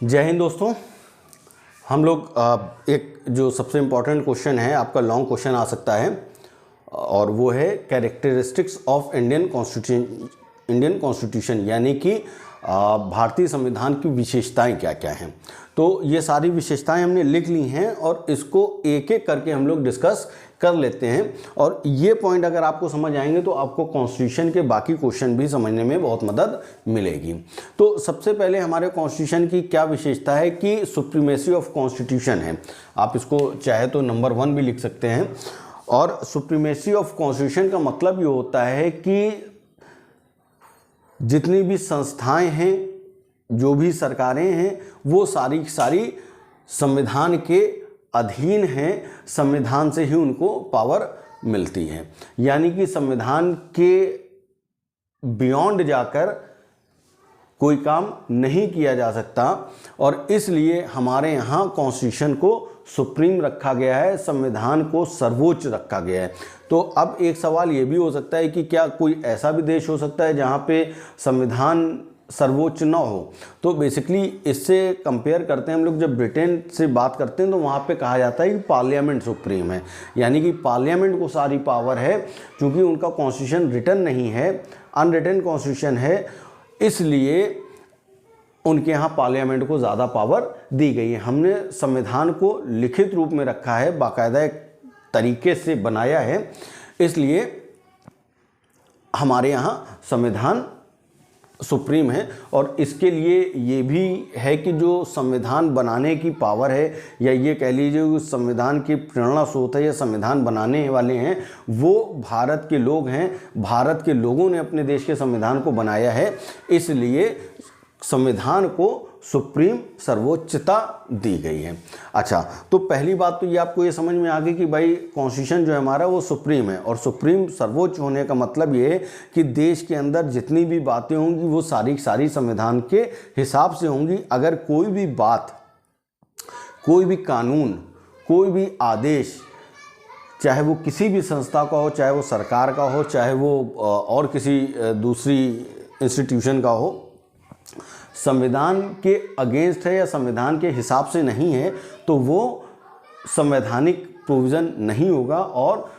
जय हिंद दोस्तों। हम लोग एक जो सबसे इम्पॉर्टेंट क्वेश्चन है, आपका लॉन्ग क्वेश्चन आ सकता है और वो है कैरेक्टरिस्टिक्स ऑफ इंडियन कॉन्स्टिट्यूशन, यानी कि भारतीय संविधान की विशेषताएं क्या क्या हैं। तो ये सारी विशेषताएं हमने लिख ली हैं और इसको एक एक करके हम लोग डिस्कस कर लेते हैं। और ये पॉइंट अगर आपको समझ आएंगे तो आपको कॉन्स्टिट्यूशन के बाकी क्वेश्चन भी समझने में बहुत मदद मिलेगी। तो सबसे पहले हमारे कॉन्स्टिट्यूशन की क्या विशेषता है कि सुप्रीमेसी ऑफ कॉन्स्टिट्यूशन है। आप इसको चाहे तो नंबर 1 भी लिख सकते हैं। और सुप्रीमेसी ऑफ कॉन्स्टिट्यूशन का मतलब ये होता है कि जितनी भी संस्थाएं हैं, जो भी सरकारें हैं, वो सारी सारी संविधान के अधीन हैं, संविधान से ही उनको पावर मिलती है। यानी कि संविधान के बियॉन्ड जाकर कोई काम नहीं किया जा सकता और इसलिए हमारे यहाँ कॉन्स्टिट्यूशन को सुप्रीम रखा गया है, संविधान को सर्वोच्च रखा गया है। तो अब एक सवाल ये भी हो सकता है कि क्या कोई ऐसा भी देश हो सकता है जहाँ पे संविधान सर्वोच्च ना हो। तो बेसिकली इससे कंपेयर करते हैं हम लोग, जब ब्रिटेन से बात करते हैं तो वहाँ पे कहा जाता है कि पार्लियामेंट सुप्रीम है, यानी कि पार्लियामेंट को सारी पावर है। क्योंकि उनका कॉन्स्टिट्यूशन रिटन नहीं है, अनरिटन कॉन्स्टिट्यूशन है, इसलिए उनके यहाँ पार्लियामेंट को ज़्यादा पावर दी गई है। हमने संविधान को लिखित रूप में रखा है, बाकायदा एक तरीके से बनाया है, इसलिए हमारे यहाँ संविधान सुप्रीम है। और इसके लिए ये भी है कि जो संविधान बनाने की पावर है, या ये कह लीजिए संविधान की प्रेरणा स्रोत है या संविधान बनाने वाले हैं, वो भारत के लोग हैं। भारत के लोगों ने अपने देश के संविधान को बनाया है, इसलिए संविधान को सुप्रीम सर्वोच्चता दी गई है। अच्छा, तो पहली बात तो ये आपको ये समझ में आ गई कि भाई कॉन्स्टिट्यूशन जो है हमारा वो सुप्रीम है। और सुप्रीम सर्वोच्च होने का मतलब ये है कि देश के अंदर जितनी भी बातें होंगी वो सारी सारी संविधान के हिसाब से होंगी। अगर कोई भी बात, कोई भी कानून, कोई भी आदेश, चाहे वो किसी भी संस्था का हो, चाहे वो सरकार का हो, चाहे वो और किसी दूसरी इंस्टीट्यूशन का हो, संविधान के अगेंस्ट है या संविधान के हिसाब से नहीं है, तो वो संवैधानिक प्रोविज़न नहीं होगा और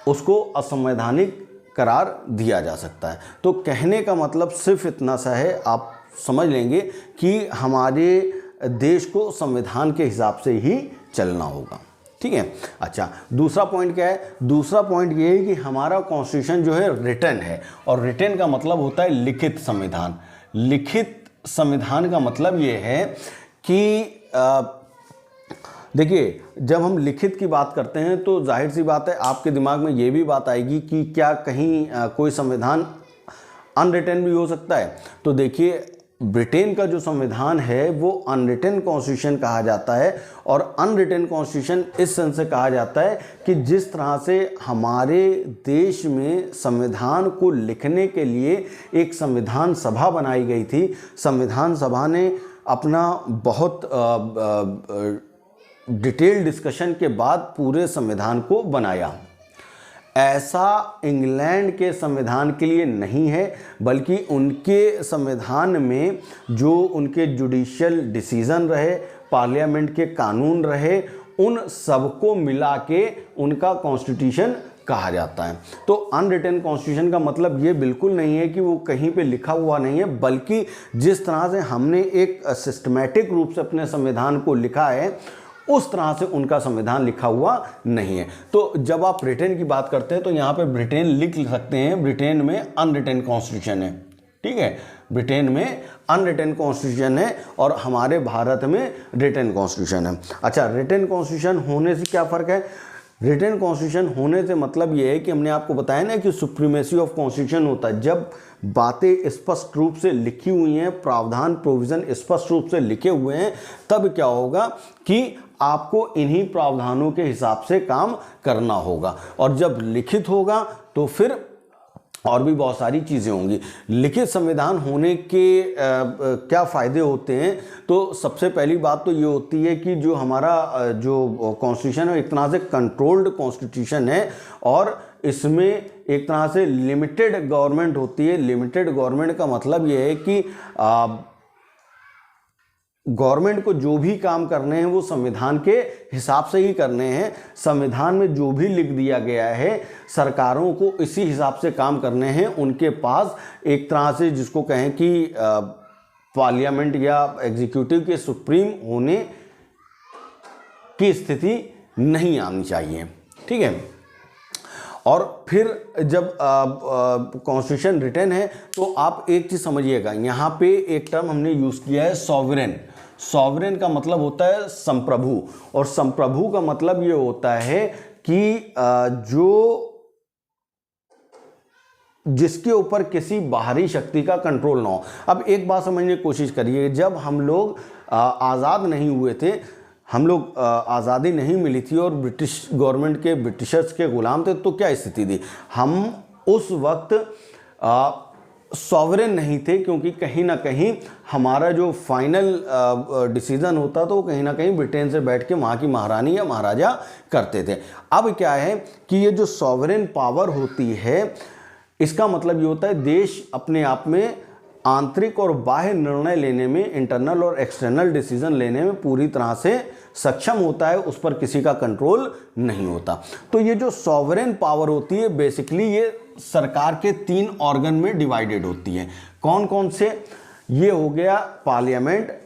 उसको असंवैधानिक करार दिया जा सकता है। तो कहने का मतलब सिर्फ इतना सा है, आप समझ लेंगे कि हमारे देश को संविधान के हिसाब से ही चलना होगा। ठीक है। अच्छा, दूसरा पॉइंट क्या है? दूसरा पॉइंट ये है कि हमारा कॉन्स्टिट्यूशन जो है रिटन है, और रिटन का मतलब होता है लिखित संविधान। लिखित संविधान का मतलब ये है कि देखिए, जब हम लिखित की बात करते हैं तो जाहिर सी बात है आपके दिमाग में ये भी बात आएगी कि क्या कहीं कोई संविधान अनरिटन भी हो सकता है। तो देखिए, ब्रिटेन का जो संविधान है वो अनरिटन कॉन्स्टिट्यूशन कहा जाता है। और अनरिटन कॉन्स्टिट्यूशन इस सेंस से कहा जाता है कि जिस तरह से हमारे देश में संविधान को लिखने के लिए एक संविधान सभा बनाई गई थी, संविधान सभा ने अपना बहुत डिटेल डिस्कशन के बाद पूरे संविधान को बनाया। ऐसा इंग्लैंड के संविधान के लिए नहीं है, बल्कि उनके संविधान में जो उनके जुडिशियल डिसीजन रहे, पार्लियामेंट के कानून रहे, उन सबको मिला के उनका कॉन्स्टिट्यूशन कहा जाता है। तो अनरिटन कॉन्स्टिट्यूशन का मतलब ये बिल्कुल नहीं है कि वो कहीं पे लिखा हुआ नहीं है, बल्कि जिस तरह से हमने एक सिस्टमैटिक रूप से अपने संविधान को लिखा है, उस तरह से उनका संविधान लिखा हुआ नहीं है। तो जब आप ब्रिटेन की बात करते हैं तो यहाँ पे ब्रिटेन लिख सकते हैं, ब्रिटेन में अनरिटन कॉन्स्टिट्यूशन है। ठीक है, ब्रिटेन में अनरिटन कॉन्स्टिट्यूशन है और हमारे भारत में रिटन कॉन्स्टिट्यूशन है। अच्छा, रिटन कॉन्स्टिट्यूशन होने से क्या फ़र्क है? रिटन कॉन्स्टिट्यूशन होने से मतलब ये है कि हमने आपको बताया ना कि सुप्रीमेसी ऑफ कॉन्स्टिट्यूशन होता है। जब बातें स्पष्ट रूप से लिखी हुई हैं, प्रावधान प्रोविज़न स्पष्ट रूप से लिखे हुए हैं, तब क्या होगा कि आपको इन्हीं प्रावधानों के हिसाब से काम करना होगा। और जब लिखित होगा तो फिर और भी बहुत सारी चीज़ें होंगी। लिखित संविधान होने के क्या फ़ायदे होते हैं? तो सबसे पहली बात तो ये होती है कि जो हमारा जो कॉन्स्टिट्यूशन है एक तरह से कंट्रोल्ड कॉन्स्टिट्यूशन है और इसमें एक तरह से लिमिटेड गवर्नमेंट होती है। लिमिटेड गवर्नमेंट का मतलब ये है कि गवर्नमेंट को जो भी काम करने हैं वो संविधान के हिसाब से ही करने हैं। संविधान में जो भी लिख दिया गया है सरकारों को इसी हिसाब से काम करने हैं। उनके पास एक तरह से जिसको कहें कि पार्लियामेंट या एग्जीक्यूटिव के सुप्रीम होने की स्थिति नहीं आनी चाहिए। ठीक है। और फिर जब कॉन्स्टिट्यूशन रिटन है तो आप एक चीज़ समझिएगा, यहाँ पे एक टर्म हमने यूज़ किया है सॉवरेन। सॉवरेन का मतलब होता है संप्रभु, और संप्रभु का मतलब ये होता है कि जो जिसके ऊपर किसी बाहरी शक्ति का कंट्रोल ना हो। अब एक बात समझने की कोशिश करिए, जब हम लोग आज़ाद नहीं हुए थे, हम लोग आज़ादी नहीं मिली थी और ब्रिटिश गवर्नमेंट के ब्रिटिशर्स के गुलाम थे, तो क्या स्थिति थी? हम उस वक्त सॉवरेन नहीं थे, क्योंकि कहीं ना कहीं हमारा जो फाइनल डिसीज़न होता तो कहीं ना कहीं ब्रिटेन से बैठ के वहाँ की महारानी या महाराजा करते थे। अब क्या है कि ये जो सॉवरेन पावर होती है, इसका मतलब ये होता है देश अपने आप में आंतरिक और बाह्य निर्णय लेने में, इंटरनल और एक्सटर्नल डिसीजन लेने में पूरी तरह से सक्षम होता है, उस पर किसी का कंट्रोल नहीं होता। तो ये जो सॉवरेन पावर होती है बेसिकली ये सरकार के 3 ऑर्गन में डिवाइडेड होती है। कौन कौन से? ये हो गया पार्लियामेंट,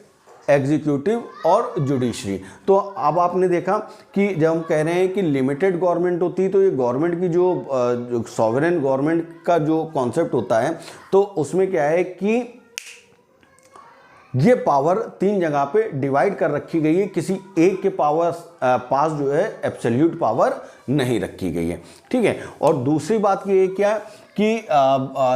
एग्जीक्यूटिव और जुडिशरी। तो अब आपने देखा कि जब हम कह रहे हैं कि लिमिटेड गवर्नमेंट होती है, तो ये गवर्नमेंट की जो सॉवरेन गवर्नमेंट का जो कॉन्सेप्ट होता है, तो उसमें क्या है कि ये पावर 3 जगह पे डिवाइड कर रखी गई है। किसी एक के पास जो है एब्सोल्यूट पावर नहीं रखी गई है। ठीक है। और दूसरी बात ये क्या है कि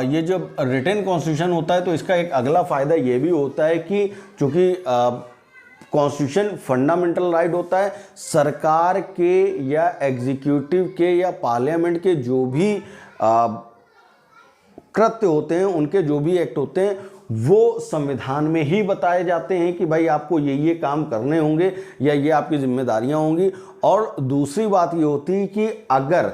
ये जब रिटन कॉन्स्टिट्यूशन होता है तो इसका एक अगला फ़ायदा ये भी होता है कि चूँकि कॉन्स्टिट्यूशन फंडामेंटल राइट होता है, सरकार के या एग्जीक्यूटिव के या पार्लियामेंट के जो भी कृत्य होते हैं, उनके जो भी एक्ट होते हैं, वो संविधान में ही बताए जाते हैं कि भाई आपको ये काम करने होंगे या ये आपकी जिम्मेदारियां होंगी। और दूसरी बात ये होती है कि अगर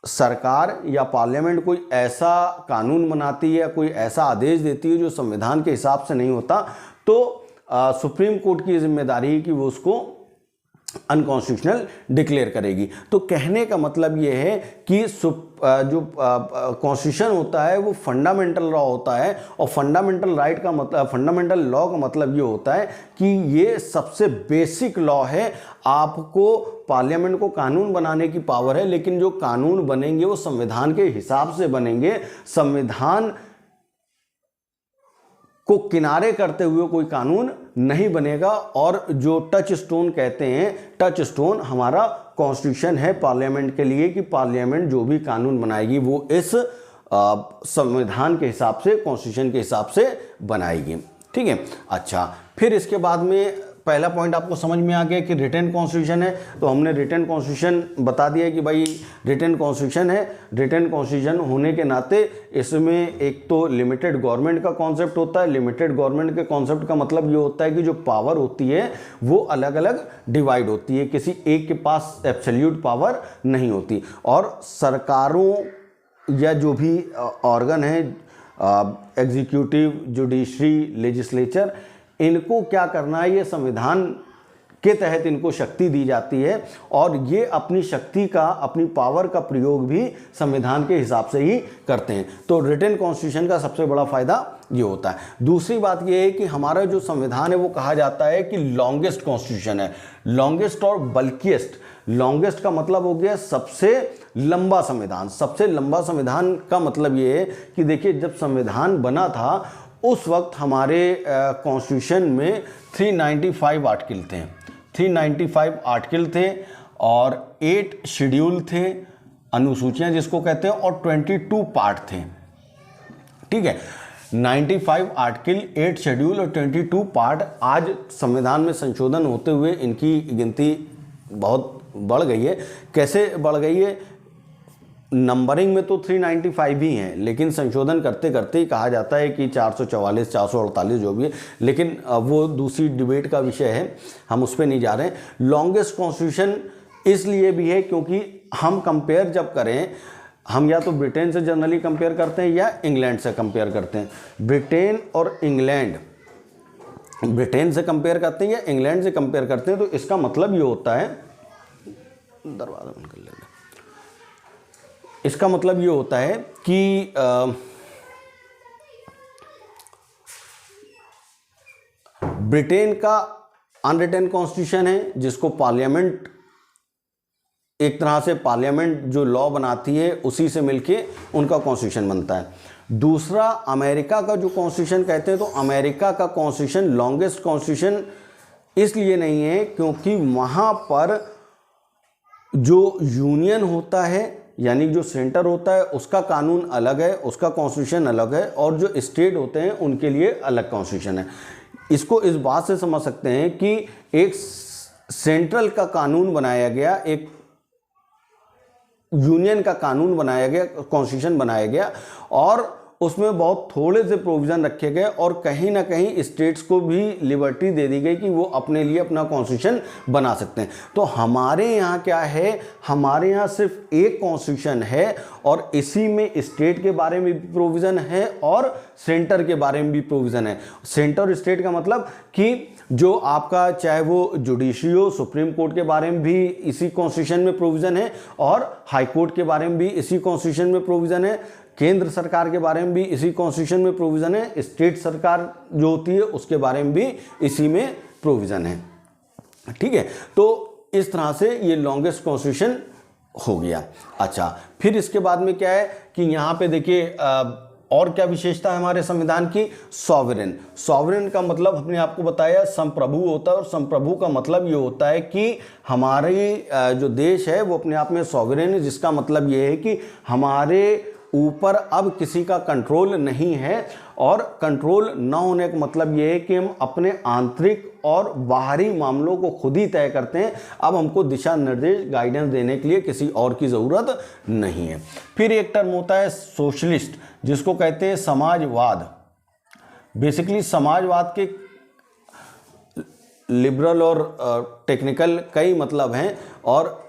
सरकार या पार्लियामेंट कोई ऐसा कानून बनाती है या कोई ऐसा आदेश देती है जो संविधान के हिसाब से नहीं होता, तो सुप्रीम कोर्ट की जिम्मेदारी है कि वो उसको अनकॉन्स्टिट्यूशनल डिक्लेयर करेगी। तो कहने का मतलब ये है कि जो कॉन्स्टिट्यूशन होता है वो फंडामेंटल लॉ होता है, और फंडामेंटल राइट का मतलब, फंडामेंटल लॉ का मतलब ये होता है कि ये सबसे बेसिक लॉ है। आपको पार्लियामेंट को कानून बनाने की पावर है, लेकिन जो कानून बनेंगे वो संविधान के हिसाब से बनेंगे। संविधान को किनारे करते हुए कोई कानून नहीं बनेगा। और जो टच स्टोन कहते हैं, टच स्टोन हमारा कॉन्स्टिट्यूशन है पार्लियामेंट के लिए, कि पार्लियामेंट जो भी कानून बनाएगी वो इस संविधान के हिसाब से, कॉन्स्टिट्यूशन के हिसाब से बनाएगी। ठीक है। अच्छा, फिर इसके बाद में पहला पॉइंट आपको समझ में आ गया कि रिटन कॉन्स्टिट्यूशन है। तो हमने रिटन कॉन्स्टिट्यूशन बता दिया कि भाई रिटन कॉन्स्टिट्यूशन है। रिटन कॉन्स्टिट्यूशन होने के नाते इसमें एक तो लिमिटेड गवर्नमेंट का कॉन्सेप्ट होता है। लिमिटेड गवर्नमेंट के कॉन्सेप्ट का मतलब ये होता है कि जो पावर होती है वो अलग अलग डिवाइड होती है, किसी एक के पास एब्सोल्यूट पावर नहीं होती। और सरकारों या जो भी ऑर्गन है, एग्जीक्यूटिव, जुडिशरी, लेजिस्लेचर, इनको क्या करना है, ये संविधान के तहत इनको शक्ति दी जाती है, और ये अपनी शक्ति का, अपनी पावर का प्रयोग भी संविधान के हिसाब से ही करते हैं। तो रिटन कॉन्स्टिट्यूशन का सबसे बड़ा फायदा ये होता है। दूसरी बात ये है कि हमारा जो संविधान है वो कहा जाता है कि लॉन्गेस्ट कॉन्स्टिट्यूशन है। लॉन्गेस्ट और बल्किएस्ट। लॉन्गेस्ट का मतलब हो गया सबसे लंबा संविधान। सबसे लंबा संविधान का मतलब ये है कि देखिए, जब संविधान बना था उस वक्त हमारे कॉन्स्टिट्यूशन में 395 आर्टिकल थे। 395 आर्टिकल थे और 8 शेड्यूल थे, अनुसूचियां जिसको कहते हैं, और 22 पार्ट थे। ठीक है। 95 आर्टिकल, 8 शेड्यूल और 22 पार्ट। आज संविधान में संशोधन होते हुए इनकी गिनती बहुत बढ़ गई है। कैसे बढ़ गई है? नंबरिंग में तो 395 ही हैं, लेकिन संशोधन करते करते ही कहा जाता है कि 444, 448 जो भी है, लेकिन वो दूसरी डिबेट का विषय है, हम उस पर नहीं जा रहे हैं। लॉन्गेस्ट कॉन्स्टिट्यूशन इसलिए भी है क्योंकि हम कंपेयर जब करें, हम या तो ब्रिटेन से जनरली कंपेयर करते हैं या इंग्लैंड से कंपेयर करते हैं। ब्रिटेन और इंग्लैंड ब्रिटेन से कंपेयर करते हैं या इंग्लैंड से कंपेयर करते हैं, तो इसका मतलब ये होता है, दरवाज़ा बंद कर लेते हैं, इसका मतलब ये होता है कि ब्रिटेन का अनरिटन कॉन्स्टिट्यूशन है, जिसको पार्लियामेंट, एक तरह से पार्लियामेंट जो लॉ बनाती है उसी से मिलके उनका कॉन्स्टिट्यूशन बनता है। दूसरा अमेरिका का जो कॉन्स्टिट्यूशन कहते हैं, तो अमेरिका का कॉन्स्टिट्यूशन लॉन्गेस्ट कॉन्स्टिट्यूशन इसलिए नहीं है क्योंकि वहाँ पर जो यूनियन होता है, यानी जो सेंटर होता है, उसका कानून अलग है, उसका कॉन्स्टिट्यूशन अलग है, और जो स्टेट होते हैं उनके लिए अलग कॉन्स्टिट्यूशन है। इसको इस बात से समझ सकते हैं कि एक सेंट्रल का कानून बनाया गया, एक यूनियन का कानून बनाया गया, कॉन्स्टिट्यूशन बनाया गया, और उसमें बहुत थोड़े से प्रोविज़न रखे गए, और कहीं ना कहीं स्टेट्स को भी लिबर्टी दे दी गई कि वो अपने लिए अपना कॉन्स्टिट्यूशन बना सकते हैं। तो हमारे यहाँ क्या है, हमारे यहाँ सिर्फ एक कॉन्स्टिट्यूशन है, और इसी में स्टेट के बारे में भी प्रोविज़न है और सेंटर के बारे में भी प्रोविज़न है। सेंटर और स्टेट का मतलब कि जो आपका चाहे वो जुडिशरी हो, सुप्रीम कोर्ट के बारे में भी इसी कॉन्स्टिट्यूशन में प्रोविज़न है, और हाई कोर्ट के बारे में भी इसी कॉन्स्टिट्यूशन में प्रोविज़न है, केंद्र सरकार के बारे में भी इसी कॉन्स्टिट्यूशन में प्रोविज़न है, स्टेट सरकार जो होती है उसके बारे में भी इसी में प्रोविज़न है। ठीक है, तो इस तरह से ये लॉन्गेस्ट कॉन्स्टिट्यूशन हो गया। अच्छा, फिर इसके बाद में क्या है कि यहाँ पे देखिए और क्या विशेषता है हमारे संविधान की, सॉवरेन। सॉवरेन का मतलब अपने आपको बताया संप्रभु होता है, और संप्रभु का मतलब ये होता है कि हमारी जो देश है वो अपने आप में सॉवरेन है, जिसका मतलब ये है कि हमारे ऊपर अब किसी का कंट्रोल नहीं है, और कंट्रोल न होने का मतलब ये है कि हम अपने आंतरिक और बाहरी मामलों को खुद ही तय करते हैं। अब हमको दिशा निर्देश, गाइडेंस देने के लिए किसी और की ज़रूरत नहीं है। फिर एक टर्म होता है सोशलिस्ट, जिसको कहते हैं समाजवाद। बेसिकली समाजवाद के लिबरल और टेक्निकल कई मतलब हैं, और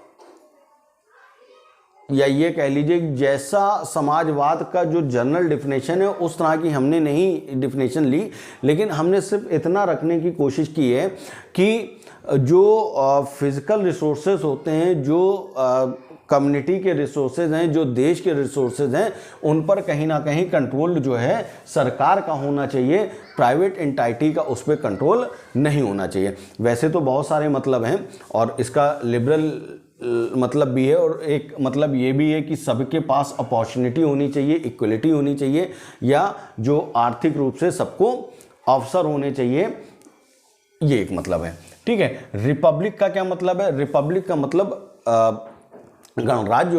या ये कह लीजिए जैसा समाजवाद का जो जनरल डिफिनेशन है उस तरह की हमने नहीं डिफिनेशन ली, लेकिन हमने सिर्फ इतना रखने की कोशिश की है कि जो फिज़िकल रिसोर्सेज होते हैं, जो कम्युनिटी के रिसोर्सेज हैं, जो देश के रिसोर्सेज हैं, उन पर कहीं ना कहीं कंट्रोल जो है सरकार का होना चाहिए, प्राइवेट एंटाइटी का उस पर कंट्रोल नहीं होना चाहिए। वैसे तो बहुत सारे मतलब हैं, और इसका लिबरल मतलब भी है, और एक मतलब ये भी है कि सबके पास अपॉर्चुनिटी होनी चाहिए, इक्वलिटी होनी चाहिए, या जो आर्थिक रूप से सबको अवसर होने चाहिए, ये एक मतलब है। ठीक है, रिपब्लिक का क्या मतलब है? रिपब्लिक का मतलब गणराज्य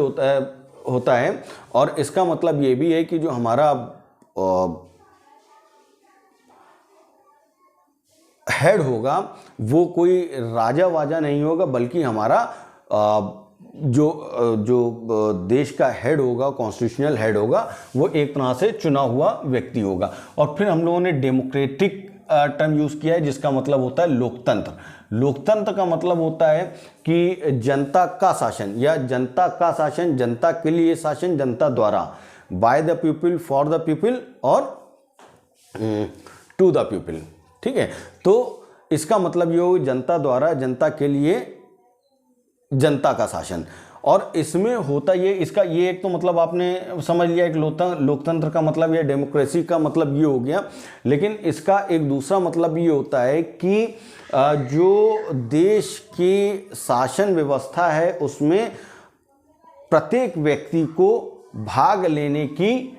होता है, और इसका मतलब ये भी है कि जो हमारा हेड होगा वो कोई राजा वाजा नहीं होगा, बल्कि हमारा जो देश का हेड होगा, कॉन्स्टिट्यूशनल हेड होगा, वो एक तरह से चुना हुआ व्यक्ति होगा। और फिर हम लोगों ने डेमोक्रेटिक टर्म यूज़ किया है, जिसका मतलब होता है लोकतंत्र। लोकतंत्र का मतलब होता है कि जनता का शासन, या जनता का शासन, जनता के लिए शासन, जनता द्वारा, by the people, for the people, और टू द पीपल। ठीक है, तो इसका मतलब ये हो जनता द्वारा, जनता के लिए, जनता का शासन। और इसमें होता ये, इसका ये एक तो मतलब आपने समझ लिया, एक लोकतंत्र का मतलब, या डेमोक्रेसी का मतलब ये हो गया। लेकिन इसका एक दूसरा मतलब ये होता है कि जो देश की शासन व्यवस्था है उसमें प्रत्येक व्यक्ति को भाग लेने की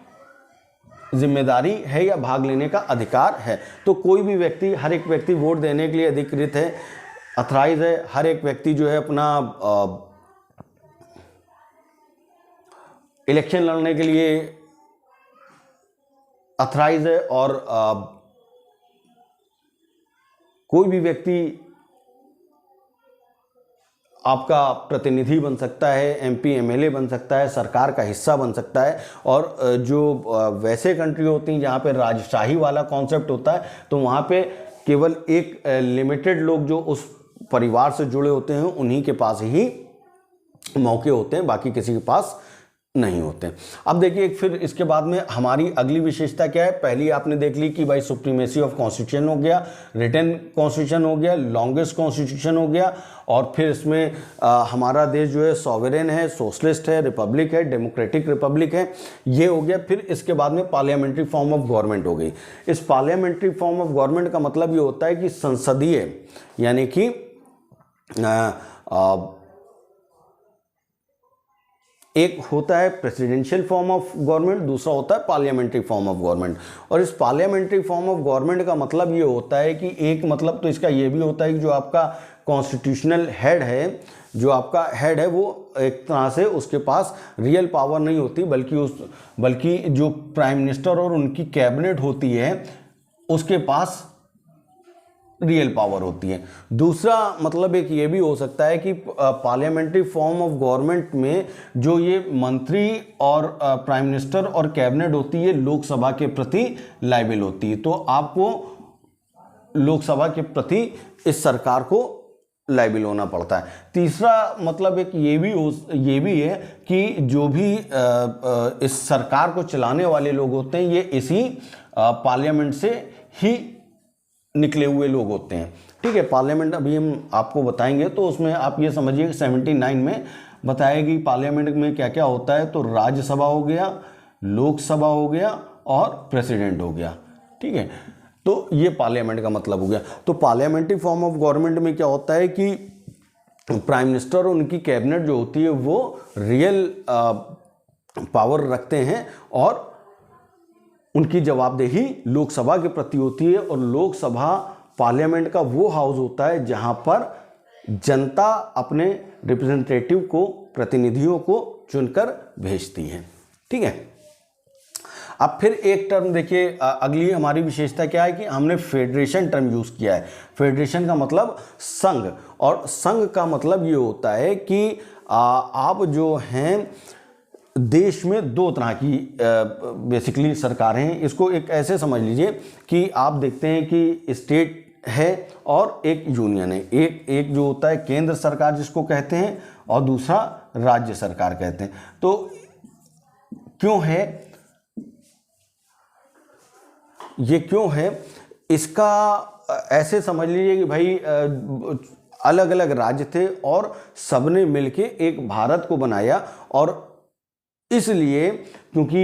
जिम्मेदारी है, या भाग लेने का अधिकार है। तो कोई भी व्यक्ति, हर एक व्यक्ति वोट देने के लिए अधिकृत है, अथराइज है। हर एक व्यक्ति जो है अपना इलेक्शन लड़ने के लिए अथराइज है, और कोई भी व्यक्ति आपका प्रतिनिधि बन सकता है, एमपी एमएलए बन सकता है, सरकार का हिस्सा बन सकता है। और जो वैसे कंट्री होती हैं जहाँ पे राजशाही वाला कॉन्सेप्ट होता है, तो वहाँ पे केवल एक लिमिटेड लोग जो उस परिवार से जुड़े होते हैं उन्हीं के पास ही मौके होते हैं, बाकी किसी के पास नहीं होते। अब देखिए फिर इसके बाद में हमारी अगली विशेषता क्या है। पहली आपने देख ली कि भाई सुप्रीमेसी ऑफ कॉन्स्टिट्यूशन हो गया, रिटन कॉन्स्टिट्यूशन हो गया, लॉन्गेस्ट कॉन्स्टिट्यूशन हो गया, और फिर इसमें हमारा देश जो है सॉवरेन है, सोशलिस्ट है, रिपब्लिक है, डेमोक्रेटिक रिपब्लिक है, ये हो गया। फिर इसके बाद में पार्लियामेंट्री फॉर्म ऑफ गवर्नमेंट हो गई। इस पार्लियामेंट्री फॉर्म ऑफ गवर्नमेंट का मतलब ये होता है कि संसदीय, यानी कि एक होता है प्रेसिडेंशियल फॉर्म ऑफ गवर्नमेंट, दूसरा होता है पार्लियामेंट्री फॉर्म ऑफ गवर्नमेंट। और इस पार्लियामेंट्री फॉर्म ऑफ गवर्नमेंट का मतलब ये होता है कि एक मतलब तो इसका ये भी होता है कि जो आपका कॉन्स्टिट्यूशनल हेड है, जो आपका हेड है, वो एक तरह से उसके पास रियल पावर नहीं होती, बल्कि जो प्राइम मिनिस्टर और उनकी कैबिनेट होती है उसके पास रियल पावर होती है। दूसरा मतलब एक ये भी हो सकता है कि पार्लियामेंट्री फॉर्म ऑफ गवर्नमेंट में जो ये मंत्री और प्राइम मिनिस्टर और कैबिनेट होती है लोकसभा के प्रति लायबल होती है, तो आपको लोकसभा के प्रति इस सरकार को लायबल होना पड़ता है। तीसरा मतलब एक ये भी है कि जो भी इस सरकार को चलाने वाले लोग होते हैं ये इसी पार्लियामेंट से ही निकले हुए लोग होते हैं। ठीक है, पार्लियामेंट अभी हम आपको बताएंगे, तो उसमें आप ये समझिए 79 में बताया कि पार्लियामेंट में क्या क्या होता है। तो राज्यसभा हो गया, लोकसभा हो गया और प्रेसिडेंट हो गया। ठीक है, तो ये पार्लियामेंट का मतलब हो गया। तो पार्लियामेंट्री फॉर्म ऑफ गवर्नमेंट में क्या होता है कि प्राइम मिनिस्टर और उनकी कैबिनेट जो होती है वो रियल पावर रखते हैं और उनकी जवाबदेही लोकसभा के प्रति होती है। और लोकसभा पार्लियामेंट का वो हाउस होता है जहां पर जनता अपने रिप्रेजेंटेटिव को, प्रतिनिधियों को चुनकर भेजती है। ठीक है, अब फिर एक टर्म देखिए, अगली हमारी विशेषता क्या है कि हमने फेडरेशन टर्म यूज किया है। फेडरेशन का मतलब संघ, और संघ का मतलब ये होता है कि आप जो हैं देश में दो तरह की बेसिकली सरकारें हैं। इसको एक ऐसे समझ लीजिए कि आप देखते हैं कि स्टेट है और एक यूनियन है। एक जो होता है केंद्र सरकार जिसको कहते हैं, और दूसरा राज्य सरकार कहते हैं। तो क्यों है ये, क्यों है इसका ऐसे समझ लीजिए कि भाई अलग अलग राज्य थे और सबने मिलके एक भारत को बनाया, और इसलिए क्योंकि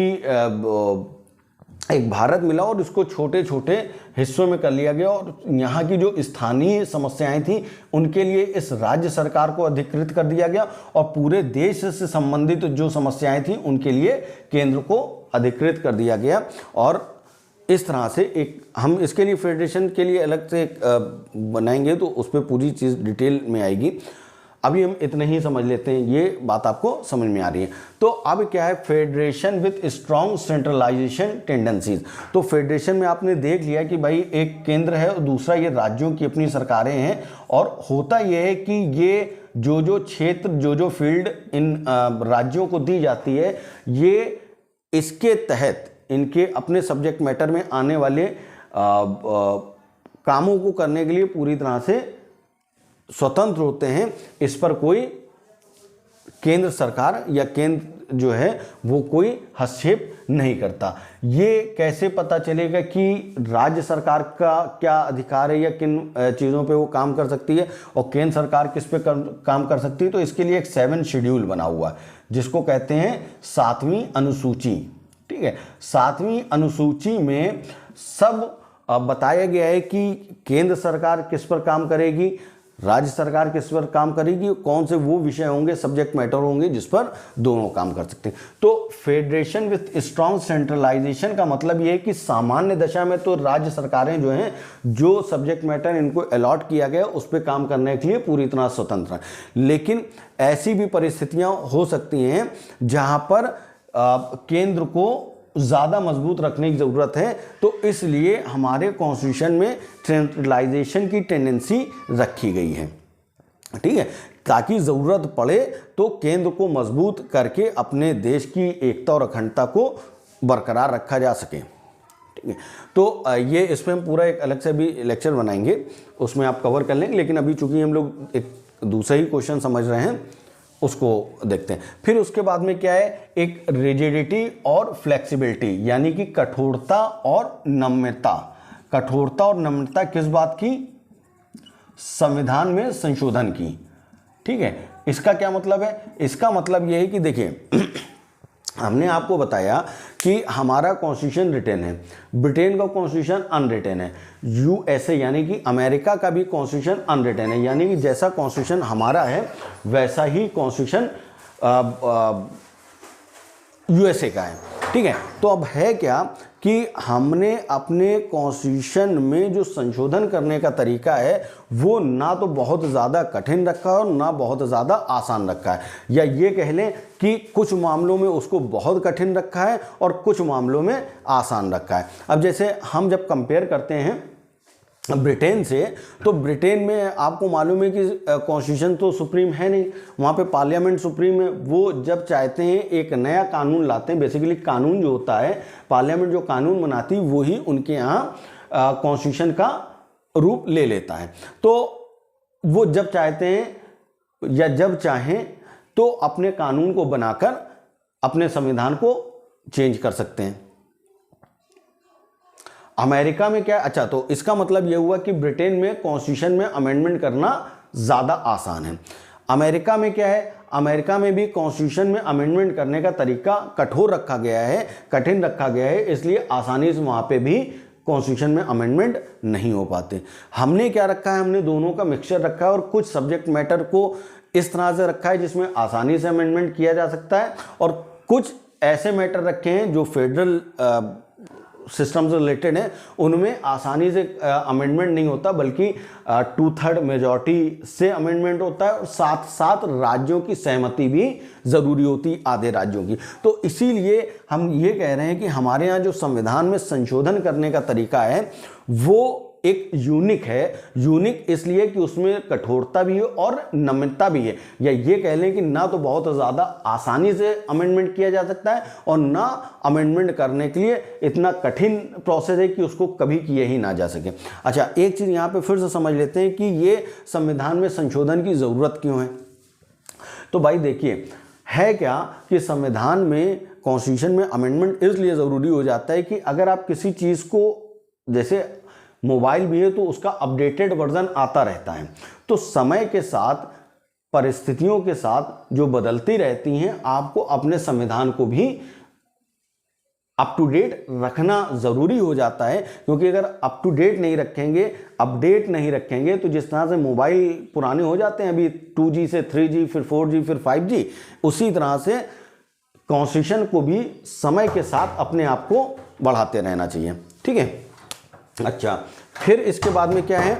एक भारत मिला और उसको छोटे छोटे हिस्सों में कर लिया गया, और यहाँ की जो स्थानीय समस्याएं थी उनके लिए इस राज्य सरकार को अधिकृत कर दिया गया, और पूरे देश से संबंधित जो समस्याएं थी उनके लिए केंद्र को अधिकृत कर दिया गया। और इस तरह से एक हम इसके लिए फेडरेशन के लिए अलग से एक बनाएंगे, तो उस पर पूरी चीज़ डिटेल में आएगी। अभी हम इतने ही समझ लेते हैं, ये बात आपको समझ में आ रही है। तो अब क्या है, federation with strong centralisation tendencies. तो फेडरेशन में आपने देख लिया कि भाई एक केंद्र है और दूसरा ये राज्यों की अपनी सरकारें हैं, और होता यह है कि ये जो क्षेत्र, जो फील्ड इन राज्यों को दी जाती है, ये इसके तहत इनके अपने सब्जेक्ट मैटर में आने वाले कामों को करने के लिए पूरी तरह से स्वतंत्र होते हैं। इस पर कोई केंद्र सरकार या केंद्र जो है वो कोई हस्तक्षेप नहीं करता। ये कैसे पता चलेगा कि राज्य सरकार का क्या अधिकार है या किन चीज़ों पे वो काम कर सकती है और केंद्र सरकार किस पे काम कर सकती है? तो इसके लिए एक 7 शेड्यूल बना हुआ है जिसको कहते हैं 7वीं अनुसूची। ठीक है, 7वीं अनुसूची में सब बताया गया है कि केंद्र सरकार किस पर काम करेगी, राज्य सरकार किस पर काम करेगी, कौन से वो विषय होंगे, सब्जेक्ट मैटर होंगे जिस पर दोनों काम कर सकते हैं। तो फेडरेशन विथ स्ट्रॉन्ग सेंट्रलाइजेशन का मतलब ये है कि सामान्य दशा में तो राज्य सरकारें जो हैं, जो सब्जेक्ट मैटर इनको अलॉट किया गया उस पर काम करने के लिए पूरी तरह स्वतंत्र हैं। लेकिन ऐसी भी परिस्थितियां हो सकती हैं जहां पर केंद्र को ज़्यादा मजबूत रखने की ज़रूरत है, तो इसलिए हमारे कॉन्स्टिट्यूशन में सेंट्रलाइजेशन की टेंडेंसी रखी गई है। ठीक है, ताकि ज़रूरत पड़े तो केंद्र को मजबूत करके अपने देश की एकता और अखंडता को बरकरार रखा जा सके। ठीक है, तो ये इसमें हम पूरा एक अलग से भी लेक्चर बनाएंगे, उसमें आप कवर कर लेंगे। लेकिन अभी चूंकि हम लोग एक दूसरा ही क्वेश्चन समझ रहे हैं, उसको देखते हैं। फिर उसके बाद में क्या है, एक रिजिडिटी और फ्लेक्सिबिलिटी, यानी कि कठोरता और नम्रता। कठोरता और नम्रता किस बात की? संविधान में संशोधन की। ठीक है, इसका क्या मतलब है? इसका मतलब यह है कि देखिए हमने आपको बताया कि हमारा कॉन्स्टिट्यूशन रिटन है, ब्रिटेन का कॉन्स्टिट्यूशन अनरिटन है, यूएसए यानी कि अमेरिका का भी कॉन्स्टिट्यूशन अनरिटन है, यानी कि जैसा कॉन्स्टिट्यूशन हमारा है वैसा ही कॉन्स्टिट्यूशन यूएसए का है। ठीक है, तो अब है क्या कि हमने अपने कॉन्स्टिट्यूशन में जो संशोधन करने का तरीका है वो ना तो बहुत ज़्यादा कठिन रखा है और ना बहुत ज़्यादा आसान रखा है, या ये कह लें कि कुछ मामलों में उसको बहुत कठिन रखा है और कुछ मामलों में आसान रखा है। अब जैसे हम जब कंपेयर करते हैं ब्रिटेन से, तो ब्रिटेन में आपको मालूम है कि कॉन्स्टिट्यूशन तो सुप्रीम है नहीं, वहाँ पे पार्लियामेंट सुप्रीम है। वो जब चाहते हैं एक नया कानून लाते हैं, बेसिकली कानून जो होता है, पार्लियामेंट जो कानून बनाती वही उनके यहाँ कॉन्स्टिट्यूशन का रूप ले लेता है। तो वो जब चाहते हैं या जब चाहें तो अपने कानून को बनाकर अपने संविधान को चेंज कर सकते हैं। अमेरिका में क्या है? अच्छा, तो इसका मतलब यह हुआ कि ब्रिटेन में कॉन्स्टिट्यूशन में अमेंडमेंट करना ज़्यादा आसान है। अमेरिका में क्या है? अमेरिका में भी कॉन्स्टिट्यूशन में अमेंडमेंट करने का तरीका कठोर रखा गया है, कठिन रखा गया है, इसलिए आसानी से वहाँ पे भी कॉन्स्टिट्यूशन में अमेंडमेंट नहीं हो पाते। हमने क्या रखा है? हमने दोनों का मिक्सचर रखा है और कुछ सब्जेक्ट मैटर को इस तरह से रखा है जिसमें आसानी से अमेंडमेंट किया जा सकता है, और कुछ ऐसे मैटर रखे हैं जो फेडरल सिस्टम से रिलेटेड है, उनमें आसानी से अमेंडमेंट नहीं होता, बल्कि 2/3 मेजॉरिटी से अमेंडमेंट होता है, और साथ साथ राज्यों की सहमति भी ज़रूरी होती, आधे राज्यों की। तो इसीलिए हम ये कह रहे हैं कि हमारे यहाँ जो संविधान में संशोधन करने का तरीका है वो एक यूनिक है। यूनिक इसलिए कि उसमें कठोरता भी है और नम्रता भी है, या ये कह लें कि ना तो बहुत ज़्यादा आसानी से अमेंडमेंट किया जा सकता है और ना अमेंडमेंट करने के लिए इतना कठिन प्रोसेस है कि उसको कभी किए ही ना जा सके। अच्छा, एक चीज़ यहाँ पे फिर से समझ लेते हैं कि ये संविधान में संशोधन की ज़रूरत क्यों है। तो भाई देखिए, है क्या कि संविधान में कॉन्स्टिट्यूशन में अमेंडमेंट इसलिए ज़रूरी हो जाता है कि अगर आप किसी चीज़ को, जैसे मोबाइल भी है तो उसका अपडेटेड वर्जन आता रहता है, तो समय के साथ, परिस्थितियों के साथ जो बदलती रहती हैं, आपको अपने संविधान को भी अप टू डेट रखना ज़रूरी हो जाता है। क्योंकि अगर अप टू डेट नहीं रखेंगे, अपडेट नहीं रखेंगे, तो जिस तरह से मोबाइल पुराने हो जाते हैं, अभी 2G से 3G, फिर 4G, फिर 5G, उसी तरह से कॉन्स्टिट्यूशन को भी समय के साथ अपने आप को बढ़ाते रहना चाहिए। ठीक है, अच्छा, फिर इसके बाद में क्या है